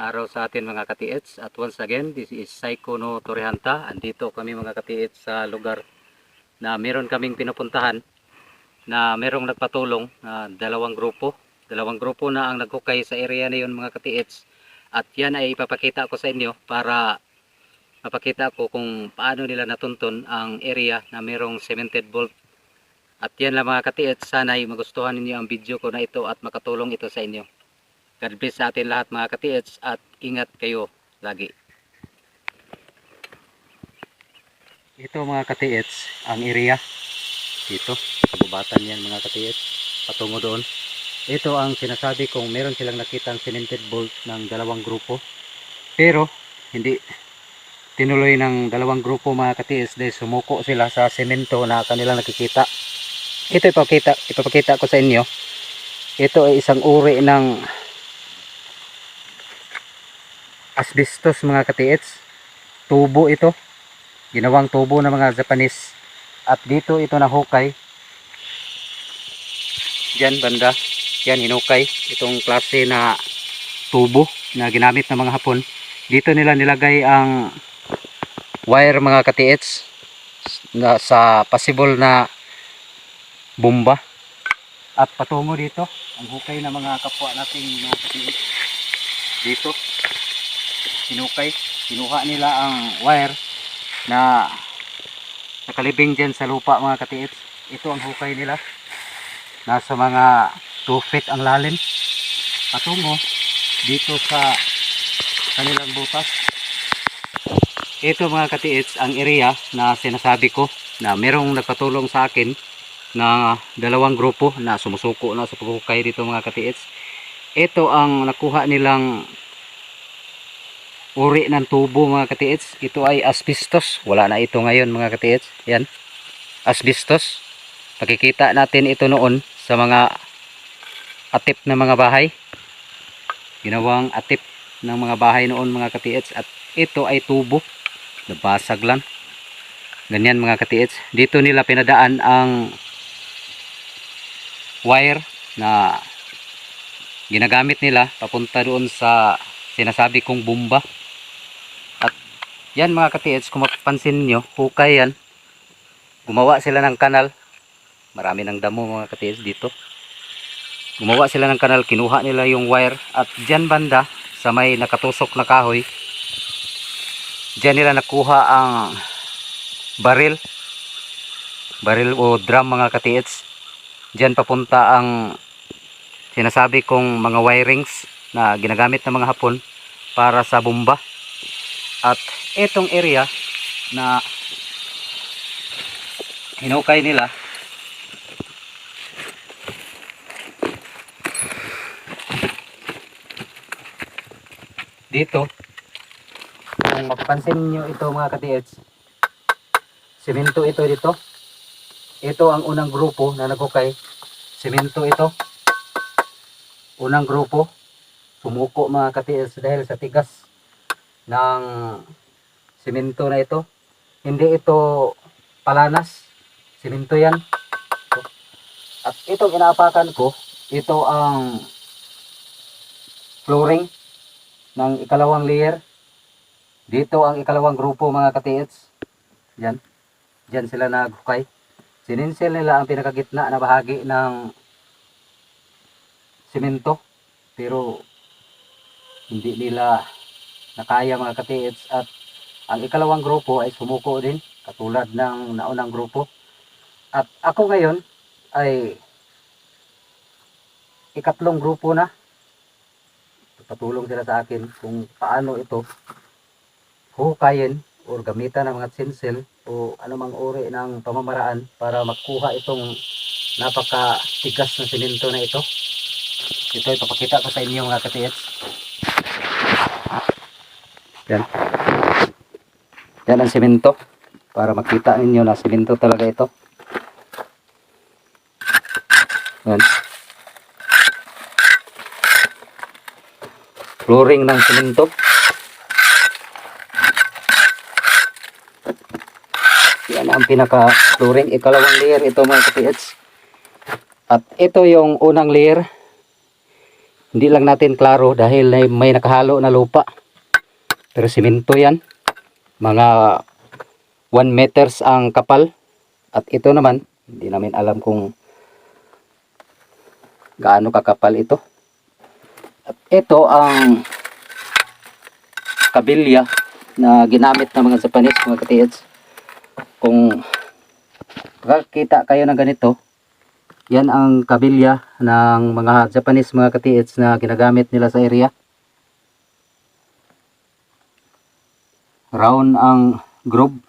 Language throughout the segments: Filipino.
araw sa atin mga ka-TH. At once again, this is Psycho no Torrehanta. Andito kami mga ka-TH sa lugar na meron kaming pinupuntahan na merong nagpatulong na dalawang grupo. Dalawang grupo na ang naghukay sa area na yun mga ka-TH. At yan ay ipapakita ko sa inyo para mapakita ko kung paano nila natuntun ang area na merong cemented vault. At yan lang mga ka-TH, sana ay magustuhan ninyo ang video ko na ito at makatulong ito sa inyo. God bless sa atin lahat mga ka-TH at ingat kayo lagi. Ito mga ka-TH ang area dito sa bubatan yan mga ka-TH patungo doon. Ito ang sinasabi kong meron silang nakitang cemented vault ng dalawang grupo, pero hindi tinuloy ng dalawang grupo mga ka-TH dahil sumuko sila sa semento na kanilang nakikita. Ito ipapakita ko sa inyo. Ito ay isang uri ng asbestos mga ka-TH. Tubo ito, ginawang tubo ng mga Japanese, at dito ito nahukay dyan banda. Yan, hinukay itong klase na tubo na ginamit ng mga Hapon. Dito nila nilagay ang wire mga ka-TH na sa possible na bomba, at patungo dito ang hukay ng mga kapwa nating mga ka-TH. Dito hinukay, kinuha nila ang wire na nakalibing dyan sa lupa mga ka-TH. Ito ang hukay nila, nasa mga 2 feet ang lalim patungo dito sa kanilang butas. Ito mga ka-TH ang area na sinasabi ko na merong nagpatulong sa akin na dalawang grupo na sumusuko na sa paghukay dito mga ka-TH. Ito ang nakuha nilang uri ng tubo mga ka-TH. Ito ay asbestos, wala na ito ngayon mga ka-TH. Yan, asbestos. Pakikita natin ito noon sa mga atip na mga bahay, ginawang atip ng mga bahay noon mga ka-TH. At ito ay tubo, nabasag lang ganyan mga ka-TH. Dito nila pinadaan ang wire na ginagamit nila papunta doon sa sinasabi kong bomba. At yan mga ka-TH, kung mapapansin nyo, hukay yan, gumawa sila ng kanal. Marami ng damo mga ka-TH dito. Gumawa sila ng kanal, kinuha nila yung wire, at dyan banda sa may nakatusok na kahoy, dyan nila nakuha ang baril o drum mga ka-TH. Dyan papunta ang sinasabi kong mga wirings na ginagamit ng mga Hapon para sa bomba. At itong area na hinukay nila, dito kung mapapansin nyo ito mga ka-TH, semento ito dito. Ito ang unang grupo na naghukay, semento ito. Unang grupo sumuko mga ka-TH dahil sa tigas ng semento na ito. Hindi ito palanas, semento yan. At itong inaapakan ko, ito ang flooring ng ikalawang layer. Dito ang ikalawang grupo mga ka-TH. Yan, dyan sila naghukay. Sininsil nila ang pinakagitna na bahagi ng semento, pero hindi nila nakaya mga ka-TH. At ang ikalawang grupo ay sumuko din katulad ng naunang grupo. At ako ngayon ay ikatlong grupo na. Patulong sila sa akin kung paano ito hukayin o gamitan ng mga sinsel o anumang uri ng pamamaraan para makuha itong napakatigas na semento na ito. Ito ipapakita ko sa inyo mga ka-TH. Yan. Yan ang semento, para makita ninyo na semento talaga ito. Yan. Flooring ng semento. Yan ang pinaka flooring, ikalawang layer ito mga ka-TH. At ito yung unang layer. Hindi lang natin klaro dahil may nakahalo na lupa. Pero simento yan. Mga 1 meters ang kapal. At ito naman, hindi namin alam kung gaano kakapal ito. At ito ang kabilya na ginamit ng mga Japanese, mga katiits. Kung makakita kayo ng ganito, yan ang kabilya ng mga Japanese, mga katiits, na ginagamit nila sa area. Round ang groove.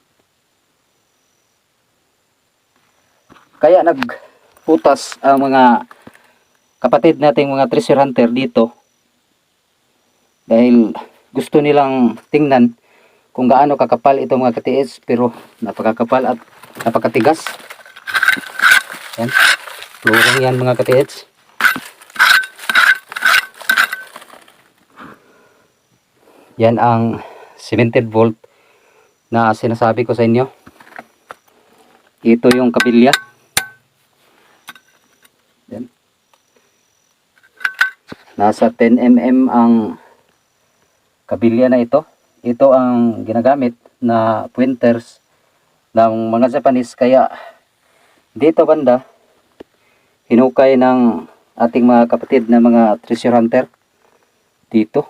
Kaya nagputas ang mga kapatid nating mga treasure hunter dito dahil gusto nilang tingnan kung gaano kakapal ito, mga katiits. Pero napakakapal at napakatigas. Yan, flooring yan, mga katiits. Yan ang cemented vault na sinasabi ko sa inyo. Ito yung kabilya. Yan. Nasa 10 mm ang kabilya na ito. Ito ang ginagamit na pointers ng mga Japanese. Kaya dito banda, hinukay ng ating mga kapatid na mga treasure hunter dito.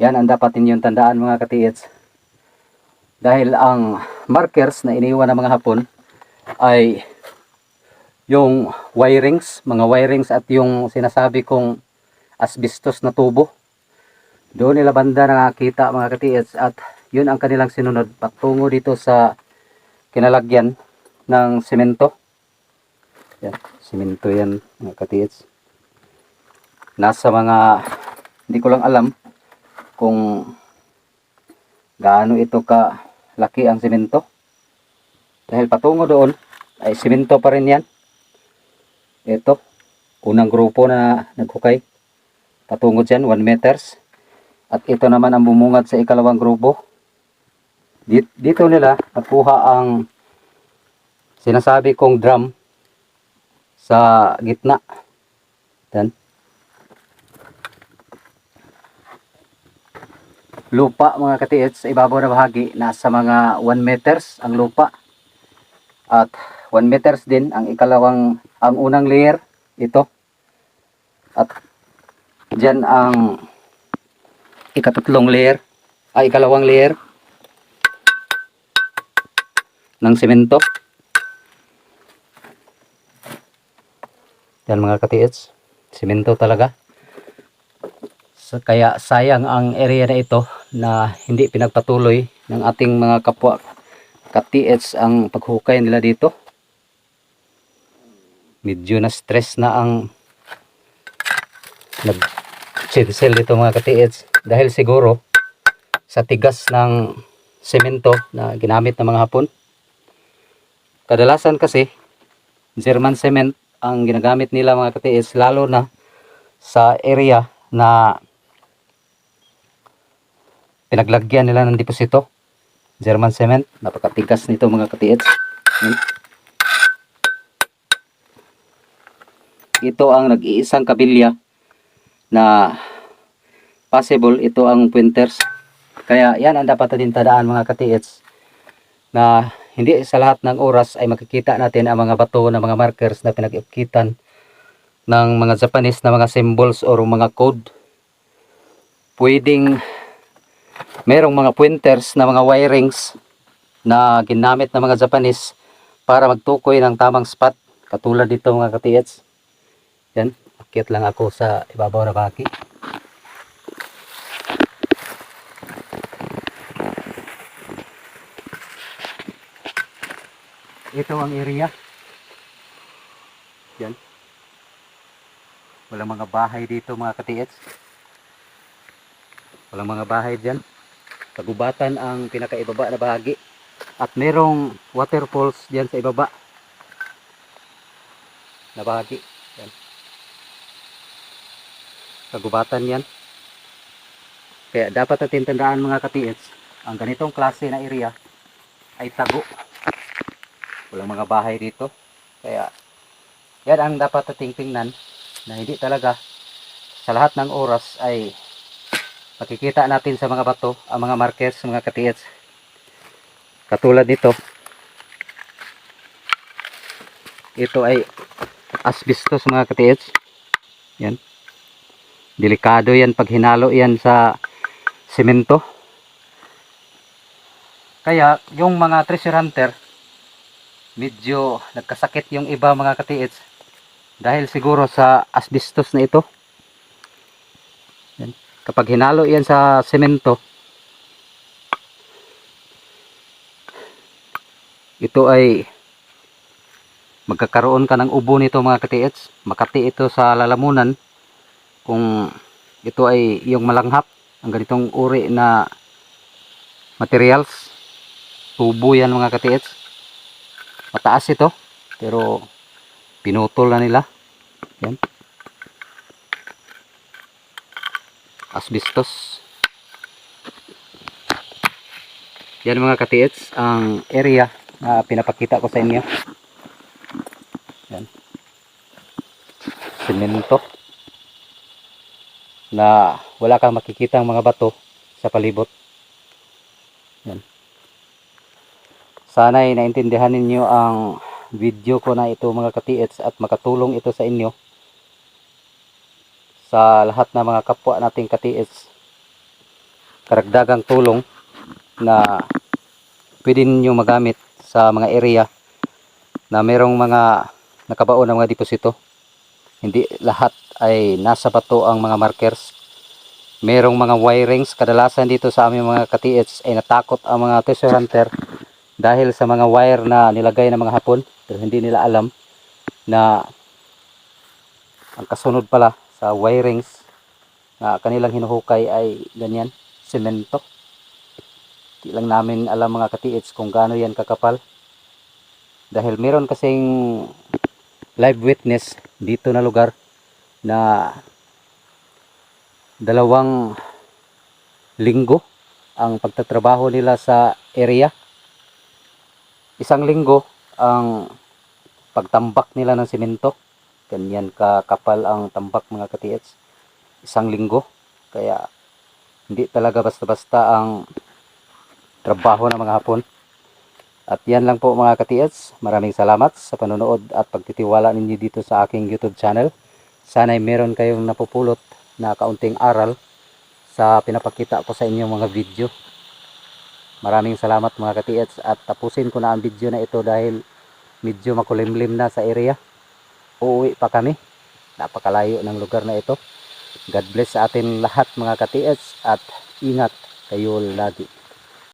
Yan ang dapat ninyong tandaan, mga katiits. Dahil ang markers na iniwan ng mga Hapon ay yung wirings, mga wirings at yung sinasabi kong asbestos na tubo. Doon nila banda nakakita, mga katiits, at yun ang kanilang sinunod patungo dito sa kinalagyan ng semento. Yan, semento yan, mga katiits. Nasa mga, hindi ko lang alam kung gaano ito ka laki ang semento. Dahil patungo doon ay semento pa rin yan. Ito, unang grupo na naghukay. Patungo dyan, 1 meters. At ito naman ang bumungad sa ikalawang grupo. Dito nila nakuha ang sinasabi kong drum sa gitna. Yan. Lupa, mga katiits, sa ibabaw na bahagi, nasa mga 1 meters ang lupa. At 1 meters din ang ang unang layer, ito. At dyan ang ikatatlong layer, ikalawang layer ng semento. Yan, mga katiits, semento talaga. Kaya sayang ang area na ito na hindi pinagpatuloy ng ating mga kapwa katiits ang paghukay nila dito. Medyo na stress na ang nag-chill dito, mga katiits, dahil siguro sa tigas ng semento na ginamit ng mga Hapon. Kadalasan kasi German cement ang ginagamit nila, mga katiits, lalo na sa area na pinaglagyan nila ng deposito. German cement, napakatigas nito, mga katiits. Ito ang nag-iisang kabilya na possible ito ang pointers. Kaya yan ang dapat natin tandaan, mga katiits, na hindi sa lahat ng oras ay makikita natin ang mga bato na mga markers na pinag-ikitan ng mga Japanese na mga symbols or mga code. Pwedeng merong mga pointers na mga wirings na ginamit ng mga Japanese para magtukoy ng tamang spot. Katulad dito, mga katiits. Yan, akit lang ako sa ibabaw na baki. Ito ang area. Yan. Walang mga bahay dito, mga katiits. Walang mga bahay dyan. Kagubatan ang pinakaibaba na bahagi. At merong waterfalls dyan sa ibaba na bahagi. Yan. Kagubatan yan. Kaya dapat natin tandaan, mga katiits, ang ganitong klase na area ay tago. Walang mga bahay dito. Kaya yan ang dapat nating tingnan na hindi talaga sa lahat ng oras ay makikita natin sa mga bato ang mga markers, mga katiits. Katulad nito, ito ay asbestos mga katiits. Yan. Delikado yan pag hinalo yan sa semento. Kaya yung mga treasure hunter, medyo nagkasakit yung iba mga katiits dahil siguro sa asbestos na ito. Yan. Kapag hinalo yan sa semento, ito ay magkakaroon ka ng ubo nito mga katiits. Makati ito sa lalamunan kung ito ay yung malanghap, ang ganitong uri na materials. Tubo yan mga katiits. Mataas ito pero pinutol na nila. Yan. Asbestos. Yan mga katiits ang area na pinapakita ko sa inyo. Yan. Semento na wala kang makikita ang mga bato sa palibot. Yan. Sana'y naintindihan ninyo ang video ko na ito mga katiits at makatulong ito sa inyo, sa lahat ng mga kapwa nating katiits. Karagdagang tulong na pwede ninyo magamit sa mga area na merong mga nakabaon ng mga deposito. Hindi lahat ay nasa bato ang mga markers. Merong mga wirings. Kadalasan dito sa aming mga katiits ay natakot ang mga treasure hunter dahil sa mga wire na nilagay ng mga Hapon, pero hindi nila alam na ang kasunod pala sa wirings na kanilang hinuhukay ay ganyan, semento. Di lang namin alam mga katiits kung gaano yan kakapal, dahil meron kasing live witness dito na lugar na 2 linggo ang pagtatrabaho nila sa area. 1 linggo ang pagtambak nila ng semento. Ganyan kakapal ang tambak mga katiits. 1 linggo. Kaya hindi talaga basta-basta ang trabaho ng mga Hapon. At yan lang po mga katiits. Maraming salamat sa panonood at pagtitiwala ninyo dito sa aking YouTube channel. Sana'y meron kayong napupulot na kaunting aral sa pinapakita ko sa inyong mga video. Maraming salamat mga katiits, at tapusin ko na ang video na ito dahil medyo makulimlim na sa area. Uuwi pa kami. Napakalayo ng lugar na ito. God bless sa atin lahat mga katiits at ingat kayo lagi.